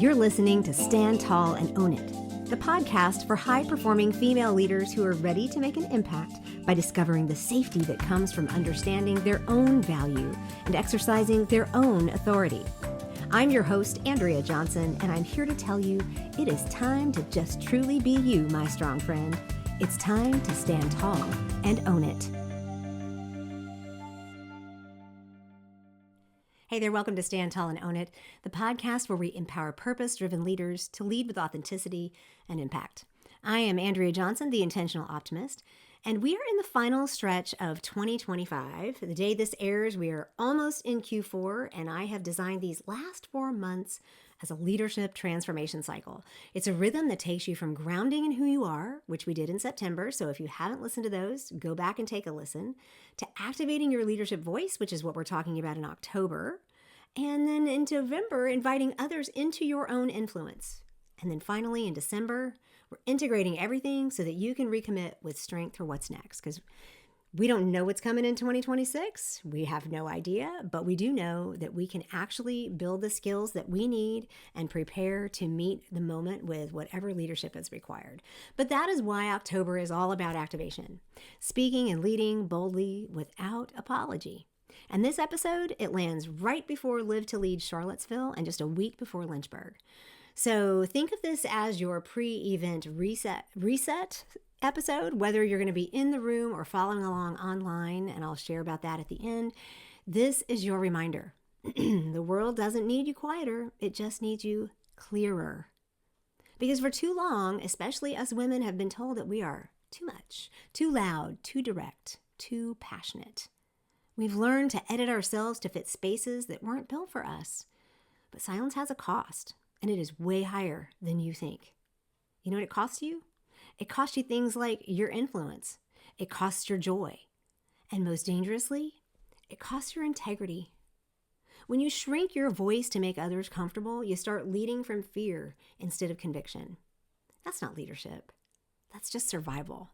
You're listening to Stand Tall and Own It, the podcast for high-performing female leaders who are ready to make an impact by discovering the safety that comes from understanding their own value and exercising their own authority. I'm your host, Andrea Johnson, and I'm here to tell you it is time to just truly be you, my strong friend. It's time to stand tall and own it. Hey there, welcome to Stand Tall and Own It, the podcast where we empower purpose-driven leaders to lead with authenticity and impact. I am Andrea Johnson, the Intentional Optimist, and we are in the final stretch of 2025. The day this airs, we are almost in Q4, and I have designed these last 4 months as a leadership transformation cycle. It's a rhythm that takes you from grounding in who you are, which we did in September, so if you haven't listened to those, go back and take a listen, to activating your leadership voice, which is what we're talking about in October, and then in November, inviting others into your own influence. And then finally in December, we're integrating everything so that you can recommit with strength for what's next. Because we don't know what's coming in 2026. We have no idea, but we do know that we can actually build the skills that we need and prepare to meet the moment with whatever leadership is required. But that is why October is all about activation, speaking and leading boldly without apology. And this episode, it lands right before Live to Lead Charlottesville and just a week before Lynchburg. So think of this as your pre-event reset episode, whether you're going to be in the room or following along online, and I'll share about that at the end. This is your reminder. The world doesn't need you quieter. It just needs you clearer. Because for too long, especially us women, have been told that we are too much, too loud, too direct, too passionate. We've learned to edit ourselves to fit spaces that weren't built for us. But silence has a cost, and it is way higher than you think. You know what it costs you? It costs you things like your influence. It costs your joy. And most dangerously, it costs your integrity. When you shrink your voice to make others comfortable, you start leading from fear instead of conviction. That's not leadership. That's just survival.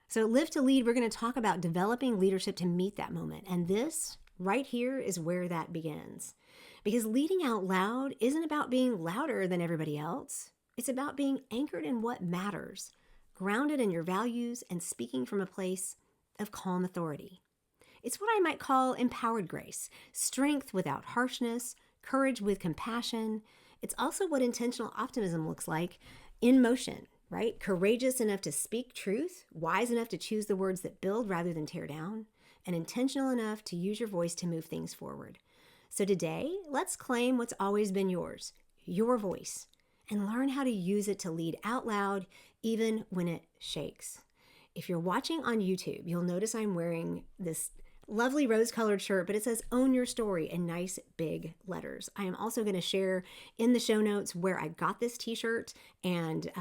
So Live to Lead, we're going to talk about developing leadership to meet that moment. And this right here is where that begins. Because leading out loud isn't about being louder than everybody else. It's about being anchored in what matters, grounded in your values, and speaking from a place of calm authority. It's what I might call empowered grace, strength without harshness, courage with compassion. It's also what intentional optimism looks like in motion. Right? Courageous enough to speak truth, wise enough to choose the words that build rather than tear down, and intentional enough to use your voice to move things forward. So today, let's claim what's always been yours, your voice, and learn how to use it to lead out loud, even when it shakes. If you're watching on YouTube, you'll notice I'm wearing this lovely rose-colored shirt, but it says "Own Your Story" in nice big letters. I am also going to share in the show notes where I got this t-shirt and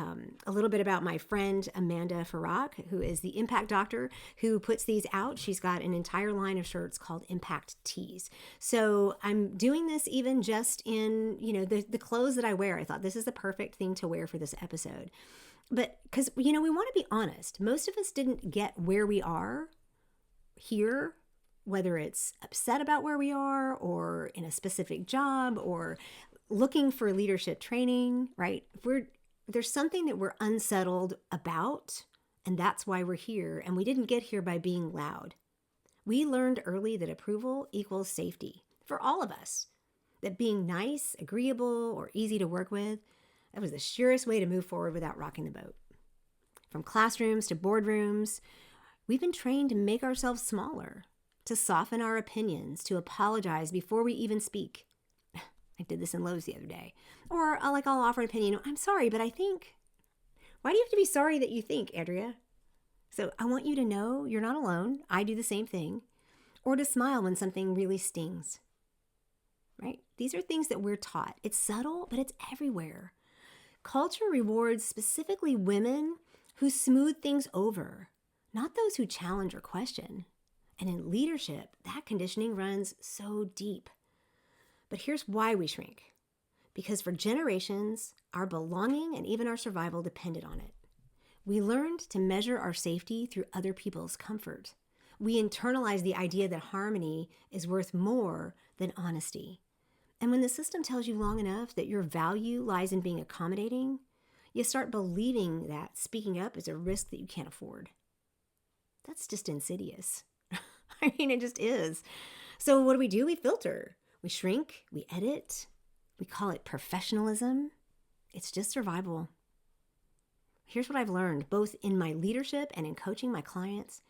a little bit about my friend Amanda Farrak, who is the Impact Doctor who puts these out. She's got an entire line of shirts called Impact Tees. So I'm doing this even just in, the clothes that I wear. I thought this is the perfect thing to wear for this episode. But because, we want to be honest, most of us didn't get where we are here, whether it's upset about where we are or in a specific job or looking for leadership training, right? There's something that we're unsettled about, and that's why we're here. And we didn't get here by being loud. We learned early that approval equals safety for all of us, that being nice, agreeable, or easy to work with, that was the surest way to move forward without rocking the boat. From classrooms to boardrooms, we've been trained to make ourselves smaller, to soften our opinions, to apologize before we even speak. I did this in Lowe's the other day. Or I'll offer an opinion. I'm sorry, but I think. Why do you have to be sorry that you think, Andrea? So I want you to know you're not alone. I do the same thing. Or to smile when something really stings. Right? These are things that we're taught. It's subtle, but it's everywhere. Culture rewards specifically women who smooth things over, not those who challenge or question. And in leadership, that conditioning runs so deep. But here's why we shrink. Because for generations, our belonging and even our survival depended on it. We learned to measure our safety through other people's comfort. We internalized the idea that harmony is worth more than honesty. And when the system tells you long enough that your value lies in being accommodating, you start believing that speaking up is a risk that you can't afford. That's just insidious. I mean, it just is. So what do? We filter. We shrink. We edit. We call it professionalism. It's just survival. Here's what I've learned, both in my leadership and in coaching my clients.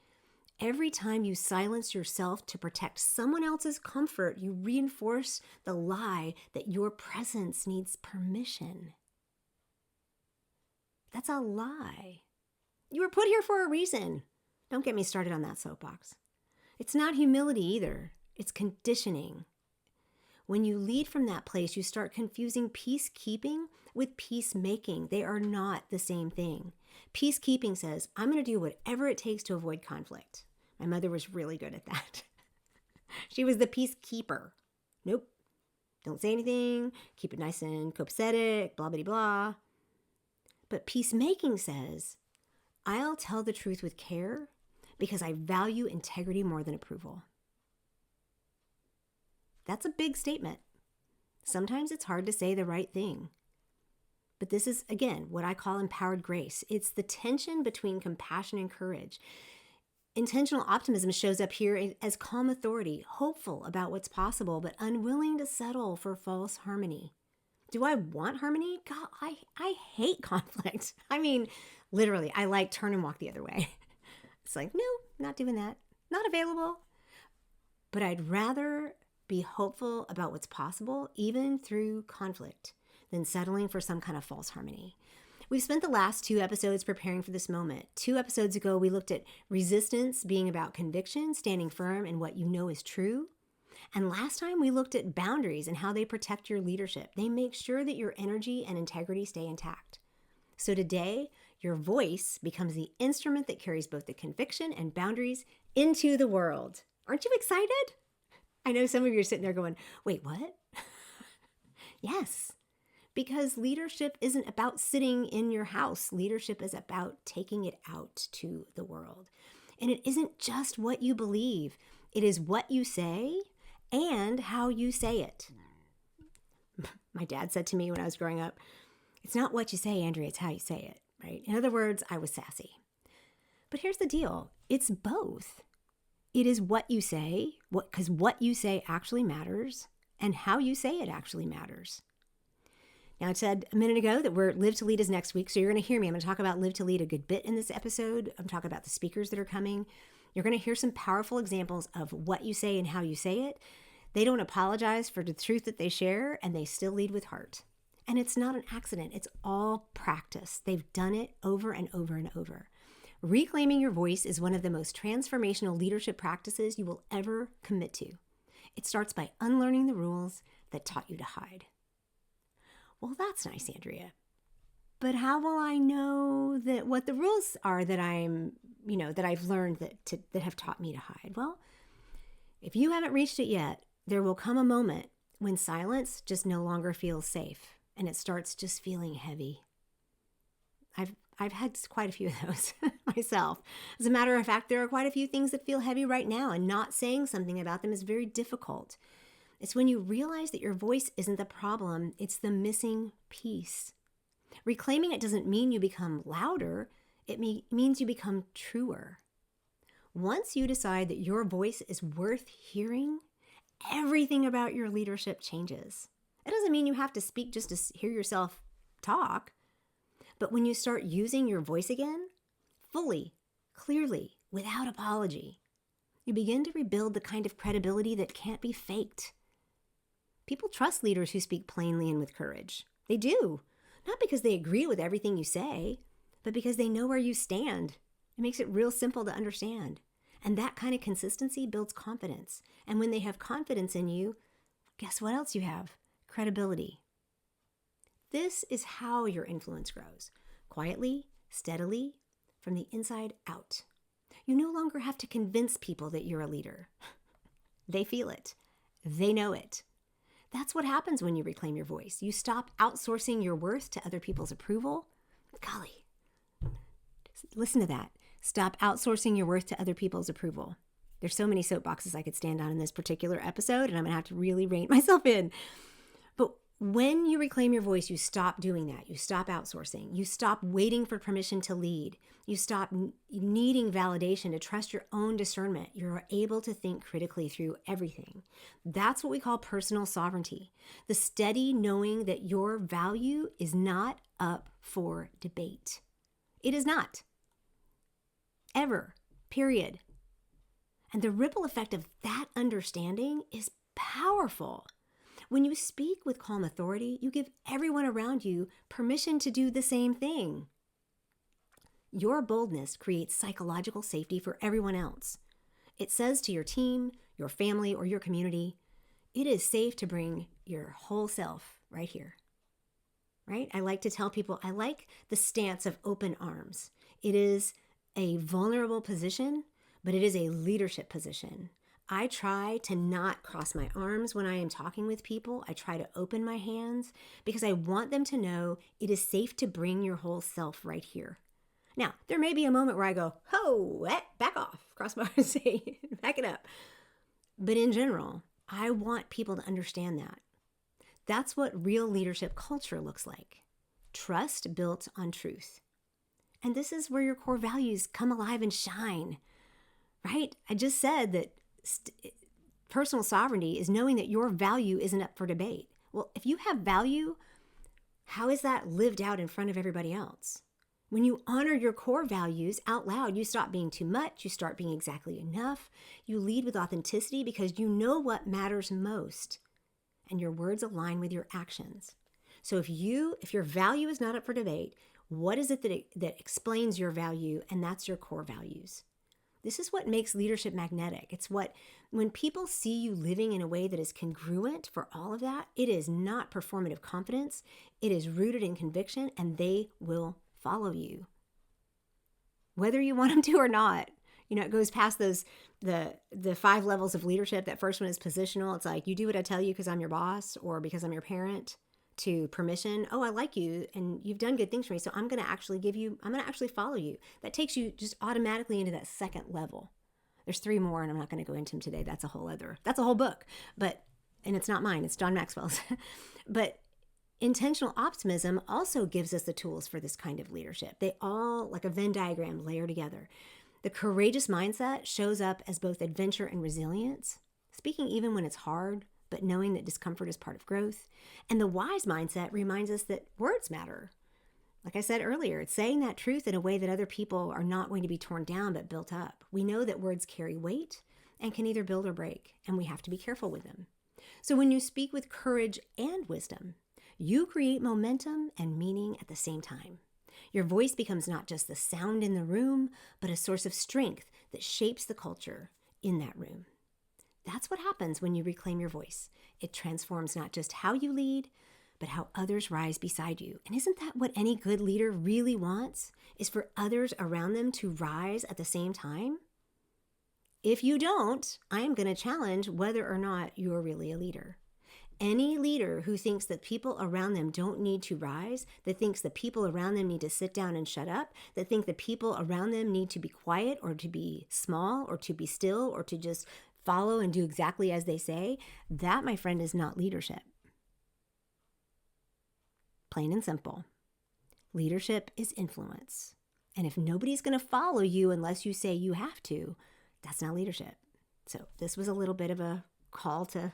Every time you silence yourself to protect someone else's comfort, you reinforce the lie that your presence needs permission. That's a lie. You were put here for a reason. Don't get me started on that soapbox. It's not humility either. It's conditioning. When you lead from that place, you start confusing peacekeeping with peacemaking. They are not the same thing. Peacekeeping says, I'm going to do whatever it takes to avoid conflict. My mother was really good at that. She was the peacekeeper. Nope. Don't say anything. Keep it nice and copacetic, blah, blah, blah. But peacemaking says, I'll tell the truth with care because I value integrity more than approval. That's a big statement. Sometimes it's hard to say the right thing. But this is, again, what I call empowered grace. It's the tension between compassion and courage. Intentional optimism shows up here as calm authority, hopeful about what's possible, but unwilling to settle for false harmony. Do I want harmony? God, I hate conflict. I mean, literally, I like turn and walk the other way. It's like, no, not doing that. Not available. But I'd rather be hopeful about what's possible, even through conflict, than settling for some kind of false harmony. We've spent the last 2 episodes preparing for this moment. 2 episodes ago, we looked at resistance being about conviction, standing firm in what you know is true. And last time, we looked at boundaries and how they protect your leadership. They make sure that your energy and integrity stay intact. So today, your voice becomes the instrument that carries both the conviction and boundaries into the world. Aren't you excited? I know some of you are sitting there going, wait, what? Yes. Because leadership isn't about sitting in your house. Leadership is about taking it out to the world. And it isn't just what you believe. It is what you say and how you say it. My dad said to me when I was growing up, it's not what you say, Andrea, it's how you say it, right? In other words, I was sassy. But here's the deal. It's both. It is what you say, because what you say actually matters, and how you say it actually matters. Now, I said a minute ago that Live to Lead is next week, so you're going to hear me. I'm going to talk about Live to Lead a good bit in this episode. I'm talking about the speakers that are coming. You're going to hear some powerful examples of what you say and how you say it. They don't apologize for the truth that they share, and they still lead with heart. And it's not an accident. It's all practice. They've done it over and over and over. Reclaiming your voice is one of the most transformational leadership practices you will ever commit to. It starts by unlearning the rules that taught you to hide. Well, that's nice, Andrea. But how will I know that what the rules are that that I've learned that have taught me to hide? Well, if you haven't reached it yet, there will come a moment when silence just no longer feels safe and it starts just feeling heavy. I've had quite a few of those myself. As a matter of fact, there are quite a few things that feel heavy right now, and not saying something about them is very difficult. It's when you realize that your voice isn't the problem, it's the missing piece. Reclaiming it doesn't mean you become louder, it means you become truer. Once you decide that your voice is worth hearing, everything about your leadership changes. It doesn't mean you have to speak just to hear yourself talk. But when you start using your voice again, fully, clearly, without apology, you begin to rebuild the kind of credibility that can't be faked. People trust leaders who speak plainly and with courage. They do. Not because they agree with everything you say, but because they know where you stand. It makes it real simple to understand. And that kind of consistency builds confidence. And when they have confidence in you, guess what else you have? Credibility. This is how your influence grows. Quietly, steadily, from the inside out. You no longer have to convince people that you're a leader. They feel it. They know it. That's what happens when you reclaim your voice. You stop outsourcing your worth to other people's approval. Golly, listen to that. Stop outsourcing your worth to other people's approval. There's so many soapboxes I could stand on in this particular episode, and I'm going to have to really rein myself in. When you reclaim your voice, you stop doing that. You stop outsourcing. You stop waiting for permission to lead. You stop needing validation to trust your own discernment. You're able to think critically through everything. That's what we call personal sovereignty. The steady knowing that your value is not up for debate. It is not. Ever. Period. And the ripple effect of that understanding is powerful. When you speak with calm authority, you give everyone around you permission to do the same thing. Your boldness creates psychological safety for everyone else. It says to your team, your family, or your community, it is safe to bring your whole self right here. Right? I like to tell people, I like the stance of open arms. It is a vulnerable position, but it is a leadership position. I try to not cross my arms when I am talking with people. I try to open my hands because I want them to know it is safe to bring your whole self right here. Now, there may be a moment where I go, oh, back off, cross my arms, say, back it up. But in general, I want people to understand that. That's what real leadership culture looks like. Trust built on truth. And this is where your core values come alive and shine, right? I just said that personal sovereignty is knowing that your value isn't up for debate. Well, if you have value, how is that lived out in front of everybody else? When you honor your core values out loud, you stop being too much, you start being exactly enough, you lead with authenticity because you know what matters most, and your words align with your actions. So if your value is not up for debate, what is it that explains your value? And that's your core values. This is what makes leadership magnetic. It's when people see you living in a way that is congruent for all of that, it is not performative confidence. It is rooted in conviction, and they will follow you. Whether you want them to or not. It goes past the 5 levels of leadership. That first one is positional. It's like, you do what I tell you because I'm your boss or because I'm your parent, to permission. Oh, I like you and you've done good things for me, so I'm going to actually follow you. That takes you just automatically into that second level. There's 3 more and I'm not going to go into them today. That's a whole book. And it's not mine, it's John Maxwell's. But intentional optimism also gives us the tools for this kind of leadership. They all, like a Venn diagram, layer together. The courageous mindset shows up as both adventure and resilience, speaking even when it's hard, but knowing that discomfort is part of growth. And the wise mindset reminds us that words matter. Like I said earlier, it's saying that truth in a way that other people are not going to be torn down but built up. We know that words carry weight and can either build or break, and we have to be careful with them. So when you speak with courage and wisdom, you create momentum and meaning at the same time. Your voice becomes not just the sound in the room, but a source of strength that shapes the culture in that room. That's what happens when you reclaim your voice. It transforms not just how you lead, but how others rise beside you. And isn't that what any good leader really wants? Is for others around them to rise at the same time? If you don't, I am going to challenge whether or not you're really a leader. Any leader who thinks that people around them don't need to rise, that thinks that people around them need to sit down and shut up, that think that people around them need to be quiet or to be small or to be still or to just follow and do exactly as they say, that, my friend, is not leadership. Plain and simple. Leadership is influence. And if nobody's going to follow you unless you say you have to, that's not leadership. So this was a little bit of a call to,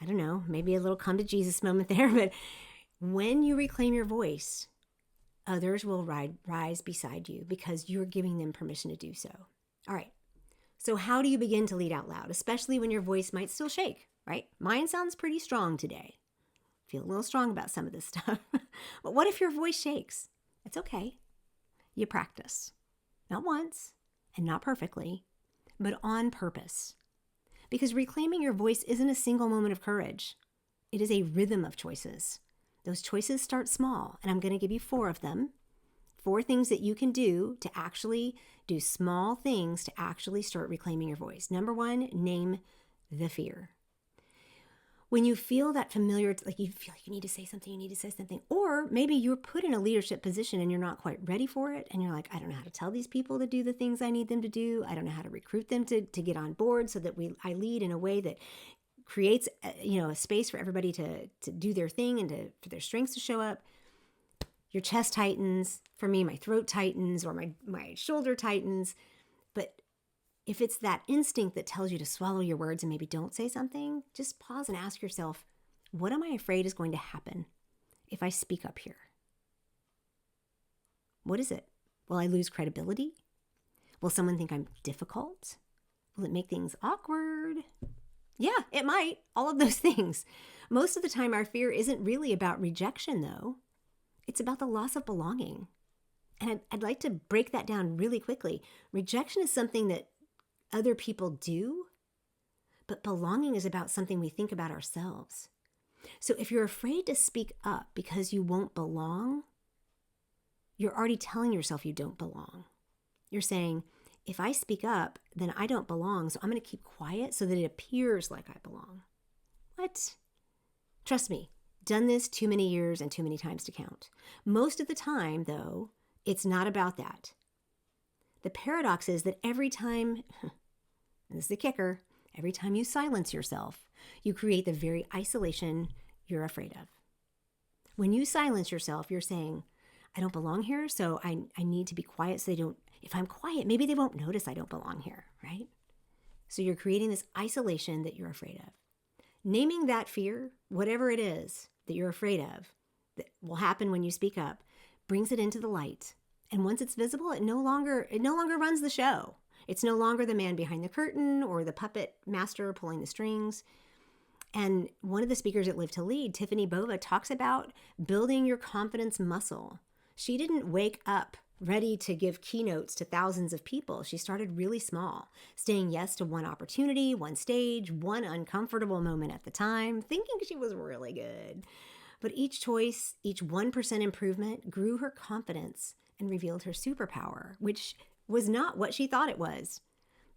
I don't know, maybe a little come to Jesus moment there. But when you reclaim your voice, others will rise beside you because you're giving them permission to do so. All right. So how do you begin to lead out loud, especially when your voice might still shake, right? Mine sounds pretty strong today. Feel a little strong about some of this stuff. But what if your voice shakes? It's okay. You practice. Not once and not perfectly, but on purpose. Because reclaiming your voice isn't a single moment of courage. It is a rhythm of choices. Those choices start small, and I'm going to give you 4 of them. 4 things that you can do to actually do small things to actually start reclaiming your voice. Number 1, name the fear. When you feel that familiar, like you feel like you need to say something, or maybe you're put in a leadership position and you're not quite ready for it, and you're like, I don't know how to tell these people to do the things I need them to do. I don't know how to recruit them to get on board so that I lead in a way that creates a space for everybody to do their thing and for their strengths to show up, your chest tightens. For me, my throat tightens or my shoulder tightens. But if it's that instinct that tells you to swallow your words and maybe don't say something, just pause and ask yourself, what am I afraid is going to happen if I speak up here? What is it? Will I lose credibility? Will someone think I'm difficult? Will it make things awkward? Yeah, it might. All of those things. Most of the time, our fear isn't really about rejection, though. It's about the loss of belonging. And I'd like to break that down really quickly. Rejection is something that other people do, but belonging is about something we think about ourselves. So if you're afraid to speak up because you won't belong, you're already telling yourself you don't belong. You're saying, if I speak up, then I don't belong, so I'm going to keep quiet so that it appears like I belong. What? Trust me, done this too many years and too many times to count. Most of the time, though, it's not about that. The paradox is that every time, this is the kicker, every time you silence yourself, you create the very isolation you're afraid of. When you silence yourself, you're saying, I don't belong here, so I need to be quiet so they don't, if I'm quiet, maybe they won't notice I don't belong here, right? So you're creating this isolation that you're afraid of. Naming that fear, whatever it is that you're afraid of, that will happen when you speak up, brings it into the light. And once it's visible, it no longer runs the show. It's no longer the man behind the curtain or the puppet master pulling the strings. And one of the speakers at Live to Lead, Tiffani Bova, talks about building your confidence muscle. She didn't wake up ready to give keynotes to thousands of people. She started really small, saying yes to one opportunity, one stage, one uncomfortable moment at the time, thinking she was really good. But each choice, each 1% improvement grew her confidence and revealed her superpower, which was not what she thought it was.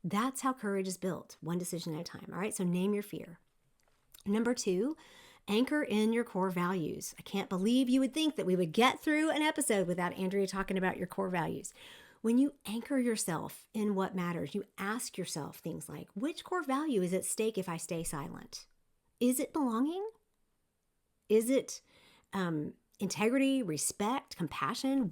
That's how courage is built, one decision at a time. All right, so name your fear. Number 2, anchor in your core values. I can't believe you would think that we would get through an episode without Andrea talking about your core values. When you anchor yourself in what matters, you ask yourself things like, which core value is at stake if I stay silent? Is it belonging? Is it integrity, respect, compassion?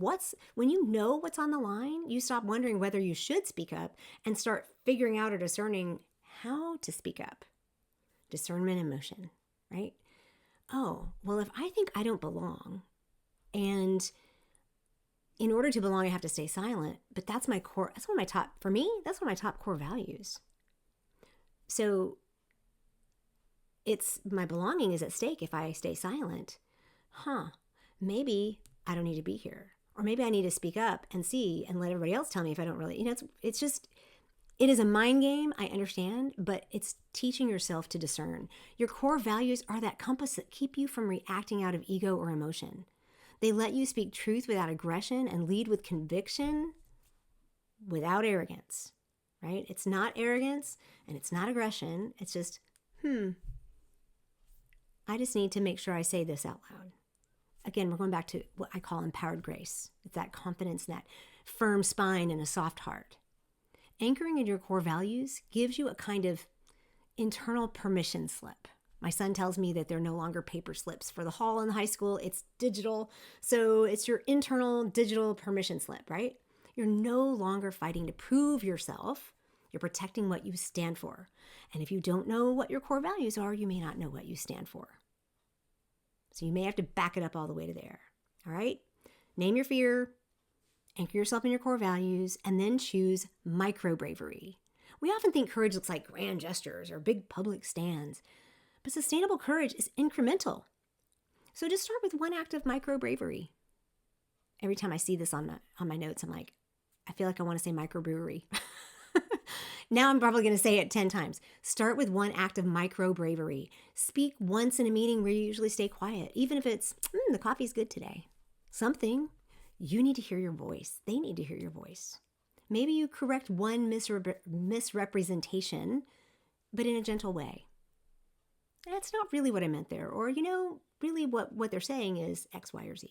When you know what's on the line, you stop wondering whether you should speak up and start figuring out or discerning how to speak up. Discernment and motion, right? Oh, well, if I think I don't belong, and in order to belong, I have to stay silent, but that's my core, that's one of my top, for me, that's one of my top core values. So it's my belonging is at stake if I stay silent. Maybe I don't need to be here. Or maybe I need to speak up and see and let everybody else tell me if I don't really, it is a mind game, I understand, but it's teaching yourself to discern. Your core values are that compass that keep you from reacting out of ego or emotion. They let you speak truth without aggression and lead with conviction without arrogance, right? It's not arrogance and it's not aggression. It's just, I just need to make sure I say this out loud. Again, we're going back to what I call empowered grace. It's that confidence, that firm spine and a soft heart. Anchoring in your core values gives you a kind of internal permission slip. My son tells me that they're no longer paper slips for the hall in the high school. It's digital. So it's your internal digital permission slip, right? You're no longer fighting to prove yourself. You're protecting what you stand for. And if you don't know what your core values are, you may not know what you stand for. So you may have to back it up all the way to there. All right? Name your fear, anchor yourself in your core values, and then choose micro-bravery. We often think courage looks like grand gestures or big public stands, but sustainable courage is incremental. So just start with one act of micro-bravery. Every time I see this on my notes, I'm like, I feel like I want to say microbrewery. Now I'm probably going to say it 10 times. Start with one act of micro-bravery. Speak once in a meeting where you usually stay quiet, even if it's, the coffee's good today. Something. You need to hear your voice. They need to hear your voice. Maybe you correct one misrepresentation, but in a gentle way. That's not really what I meant there. Or, really what they're saying is X, Y, or Z.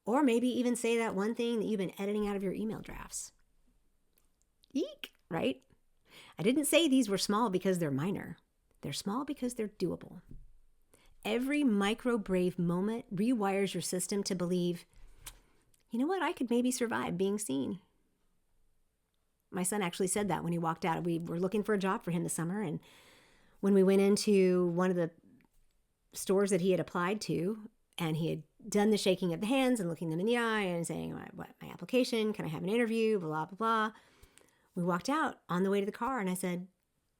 Or maybe even say that one thing that you've been editing out of your email drafts. Eek, right? I didn't say these were small because they're minor. They're small because they're doable. Every micro-brave moment rewires your system to believe, you know what, I could maybe survive being seen. My son actually said that when he walked out. We were looking for a job for him this summer, and when we went into one of the stores that he had applied to, and he had done the shaking of the hands and looking them in the eye and saying, what, my application, can I have an interview, blah, blah, blah. We walked out on the way to the car, and I said,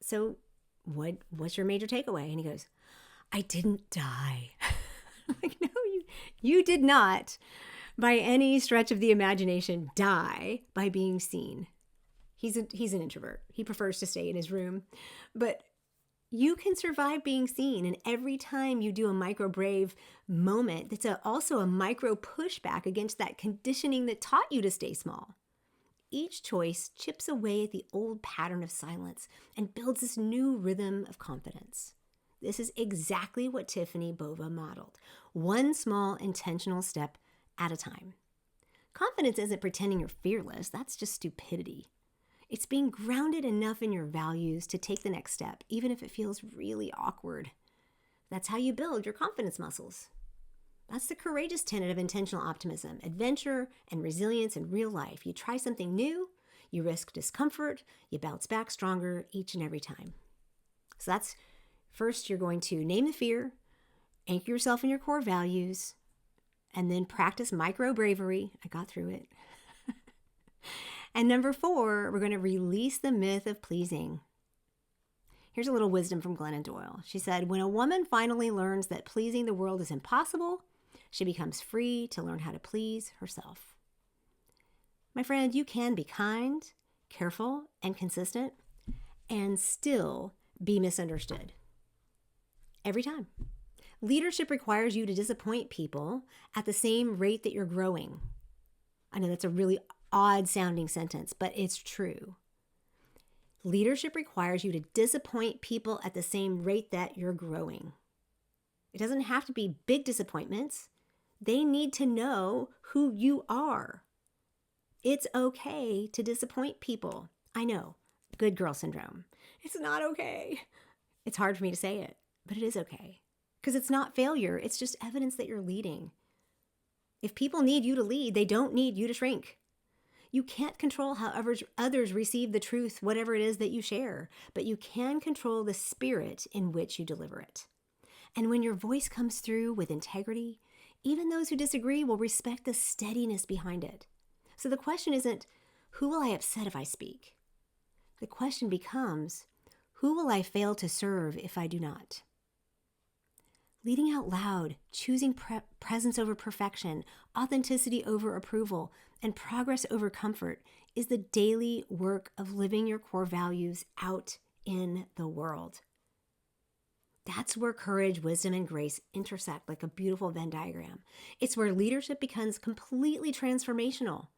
so what's your major takeaway? And he goes, I didn't die. I'm like, no, you did not, by any stretch of the imagination, die by being seen. He's an introvert. He prefers to stay in his room. But you can survive being seen. And every time you do a micro-brave moment, that's also a micro pushback against that conditioning that taught you to stay small. Each choice chips away at the old pattern of silence and builds this new rhythm of confidence. This is exactly what Tiffani Bova modeled. One small intentional step at a time. Confidence isn't pretending you're fearless. That's just stupidity. It's being grounded enough in your values to take the next step, even if it feels really awkward. That's how you build your confidence muscles. That's the courageous tenet of intentional optimism, adventure and resilience in real life. You try something new, you risk discomfort, you bounce back stronger each and every time. So that's first, you're going to name the fear, anchor yourself in your core values, and then practice micro-bravery. I got through it. And number 4, we're going to release the myth of pleasing. Here's a little wisdom from Glennon Doyle. She said, when a woman finally learns that pleasing the world is impossible, she becomes free to learn how to please herself. My friend, you can be kind, careful, and consistent, and still be misunderstood. Every time. Leadership requires you to disappoint people at the same rate that you're growing. I know that's a really odd sounding sentence, but it's true. Leadership requires you to disappoint people at the same rate that you're growing. It doesn't have to be big disappointments. They need to know who you are. It's okay to disappoint people. I know, good girl syndrome. It's not okay. It's hard for me to say it, but it is okay. Because it's not failure. It's just evidence that you're leading. If people need you to lead, they don't need you to shrink. You can't control how others receive the truth, whatever it is that you share, but you can control the spirit in which you deliver it. And when your voice comes through with integrity, even those who disagree will respect the steadiness behind it. So the question isn't, who will I upset if I speak? The question becomes, who will I fail to serve if I do not? Leading out loud, choosing presence over perfection, authenticity over approval, and progress over comfort is the daily work of living your core values out in the world. That's where courage, wisdom, and grace intersect like a beautiful Venn diagram. It's where leadership becomes completely transformational.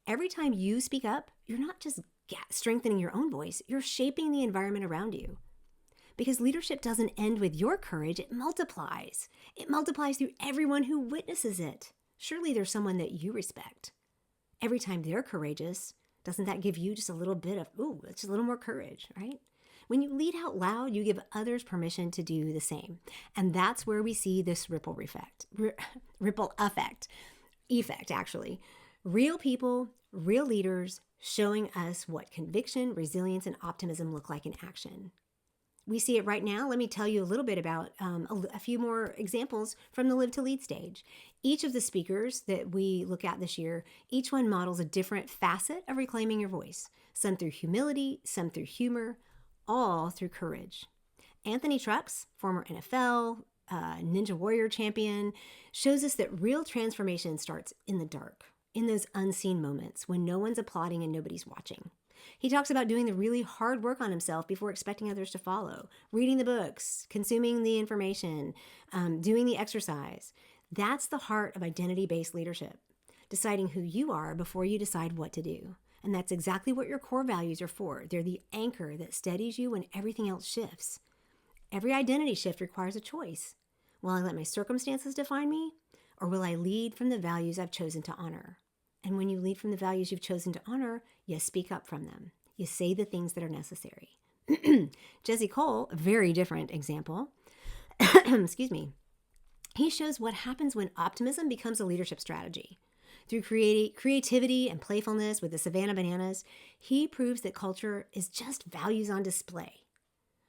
Every time you speak up, you're not just strengthening your own voice, you're shaping the environment around you. Because leadership doesn't end with your courage, it multiplies. It multiplies through everyone who witnesses it. Surely there's someone that you respect. Every time they're courageous, doesn't that give you just a little bit of, it's a little more courage, right? When you lead out loud, you give others permission to do the same. And that's where we see this ripple effect, actually. Real people, real leaders showing us what conviction, resilience, and optimism look like in action. We see it right now. Let me tell you a little bit about a few more examples from the Live to Lead stage. Each of the speakers that we look at this year, each one models a different facet of reclaiming your voice. Some through humility, some through humor, all through courage. Anthony Trucks, former NFL, Ninja Warrior champion, shows us that real transformation starts in the dark, in those unseen moments when no one's applauding and nobody's watching. He talks about doing the really hard work on himself before expecting others to follow, reading the books, consuming the information, doing the exercise. That's the heart of identity-based leadership, deciding who you are before you decide what to do. And that's exactly what your core values are for. They're the anchor that steadies you when everything else shifts. Every identity shift requires a choice. Will I let my circumstances define me, or will I lead from the values I've chosen to honor? And when you lead from the values you've chosen to honor, you speak up from them. You say the things that are necessary. Jesse Cole, a very different example, excuse me, he shows what happens when optimism becomes a leadership strategy. Through creativity and playfulness with the Savannah Bananas, he proves that culture is just values on display.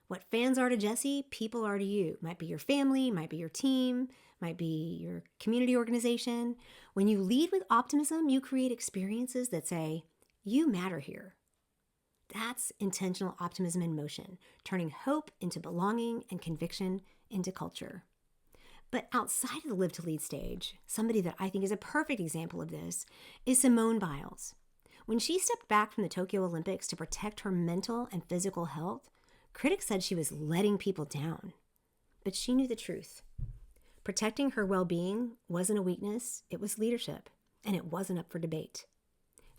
What fans are to Jesse, people are to you. Might be your family, might be your team, might be your community organization. When you lead with optimism, you create experiences that say, you matter here. That's intentional optimism in motion, turning hope into belonging and conviction into culture. But outside of the Live to Lead stage, somebody that I think is a perfect example of this is Simone Biles. When she stepped back from the Tokyo Olympics to protect her mental and physical health, critics said she was letting people down. But she knew the truth. Protecting her well-being wasn't a weakness, it was leadership, and it wasn't up for debate.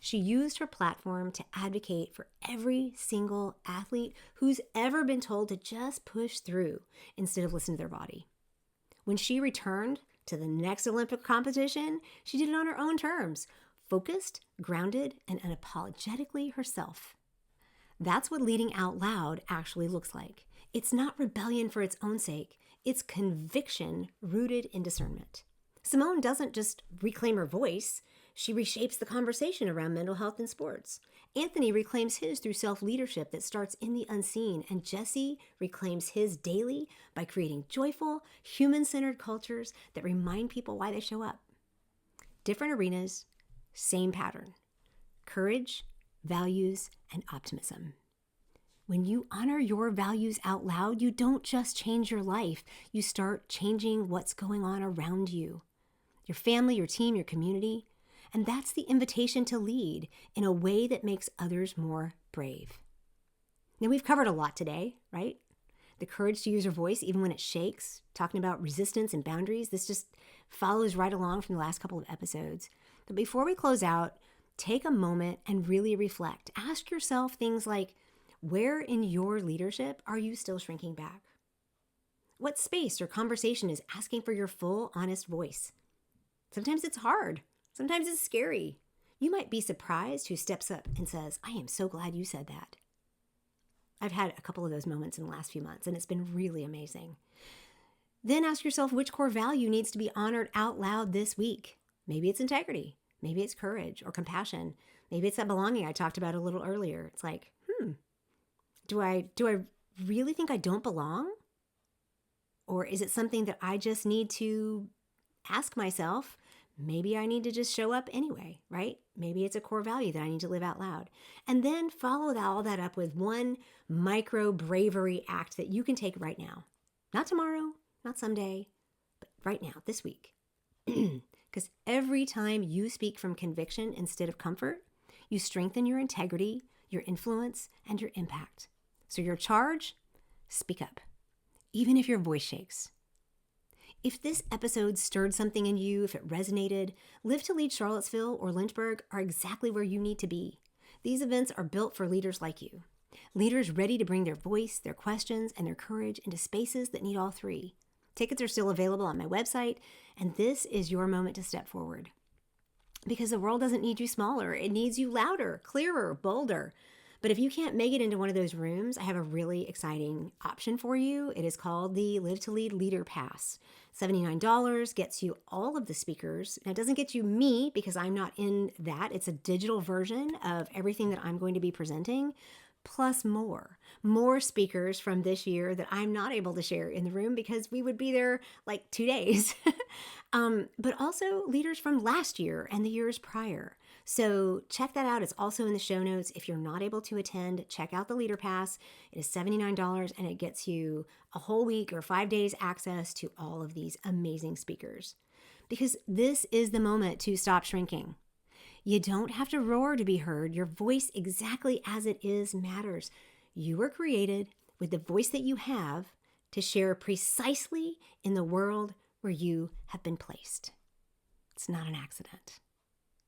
She used her platform to advocate for every single athlete who's ever been told to just push through instead of listen to their body. When she returned to the next Olympic competition, she did it on her own terms, focused, grounded, and unapologetically herself. That's what leading out loud actually looks like. It's not rebellion for its own sake. It's conviction rooted in discernment. Simone doesn't just reclaim her voice. She reshapes the conversation around mental health in sports. Anthony reclaims his through self-leadership that starts in the unseen, and Jesse reclaims his daily by creating joyful, human-centered cultures that remind people why they show up. Different arenas, same pattern. Courage, values, and optimism. When you honor your values out loud, you don't just change your life. You start changing what's going on around you. Your family, your team, your community. And that's the invitation to lead in a way that makes others more brave. Now, we've covered a lot today, right? The courage to use your voice even when it shakes, talking about resistance and boundaries. This just follows right along from the last couple of episodes. But before we close out, take a moment and really reflect. Ask yourself things like, where in your leadership are you still shrinking back? What space or conversation is asking for your full, honest voice? Sometimes it's hard. Sometimes it's scary. You might be surprised who steps up and says, I am so glad you said that. I've had a couple of those moments in the last few months, and it's been really amazing. Then ask yourself which core value needs to be honored out loud this week. Maybe it's integrity. Maybe it's courage or compassion. Maybe it's that belonging I talked about a little earlier. It's like, do I really think I don't belong? Or is it something that I just need to ask myself? Maybe I need to just show up anyway, right? Maybe it's a core value that I need to live out loud. And then follow all that up with one micro-bravery act that you can take right now. Not tomorrow, not someday, but right now, this week. Because every time you speak from conviction instead of comfort, you strengthen your integrity, your influence, and your impact. So your charge, speak up, even if your voice shakes. If this episode stirred something in you, if it resonated, Live to Lead Charlottesville or Lynchburg are exactly where you need to be. These events are built for leaders like you. Leaders ready to bring their voice, their questions, and their courage into spaces that need all three. Tickets are still available on my website, and this is your moment to step forward. Because the world doesn't need you smaller. It needs you louder, clearer, bolder. But if you can't make it into one of those rooms, I have a really exciting option for you. It is called the Live to Lead Leader Pass. $79 gets you all of the speakers. Now, it doesn't get you me because I'm not in that. It's a digital version of everything that I'm going to be presenting, plus more speakers from this year that I'm not able to share in the room because we would be there like 2 days. But also leaders from last year and the years prior. So check that out. It's also in the show notes. If you're not able to attend, check out the Leader Pass. It is $79 and it gets you a whole week or 5 days access to all of these amazing speakers. Because this is the moment to stop shrinking. You don't have to roar to be heard. Your voice, exactly as it is, matters. You were created with the voice that you have to share precisely in the world where you have been placed. It's not an accident.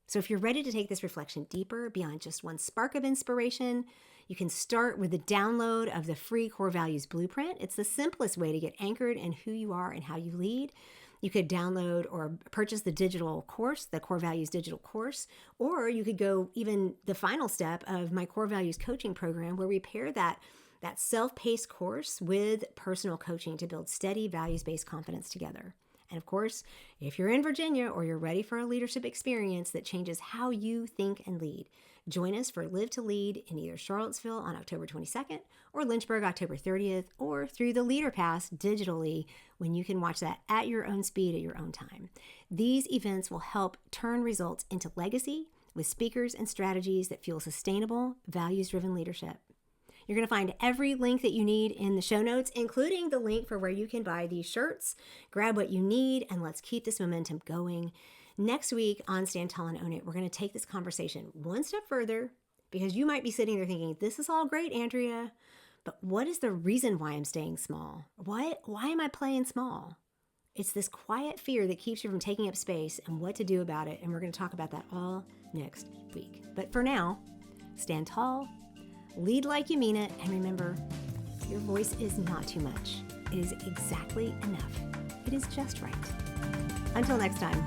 So if you're ready to take this reflection deeper beyond just one spark of inspiration, you can start with the download of the free Core Values Blueprint. It's the simplest way to get anchored in who you are and how you lead. You could download or purchase the digital course, the Core Values digital course, or you could go even the final step of my Core Values coaching program where we pair that that self-paced course with personal coaching to build steady, values-based confidence together. And of course, if you're in Virginia or you're ready for a leadership experience that changes how you think and lead, join us for Live to Lead in either Charlottesville on October 22nd or Lynchburg October 30th, or through the Leader Pass digitally when you can watch that at your own speed at your own time. These events will help turn results into legacy with speakers and strategies that fuel sustainable, values-driven leadership. You're going to find every link that you need in the show notes, including the link for where you can buy these shirts. Grab what you need, and let's keep this momentum going. Next week on Stand Tall and Own It, we're going to take this conversation one step further, because you might be sitting there thinking, this is all great, Andrea, but what is the reason why I'm staying small? Why am I playing small? It's this quiet fear that keeps you from taking up space and what to do about it, and we're going to talk about that all next week. But for now, stand tall, lead like you mean it, and remember, your voice is not too much. It is exactly enough. It is just right. Until next time.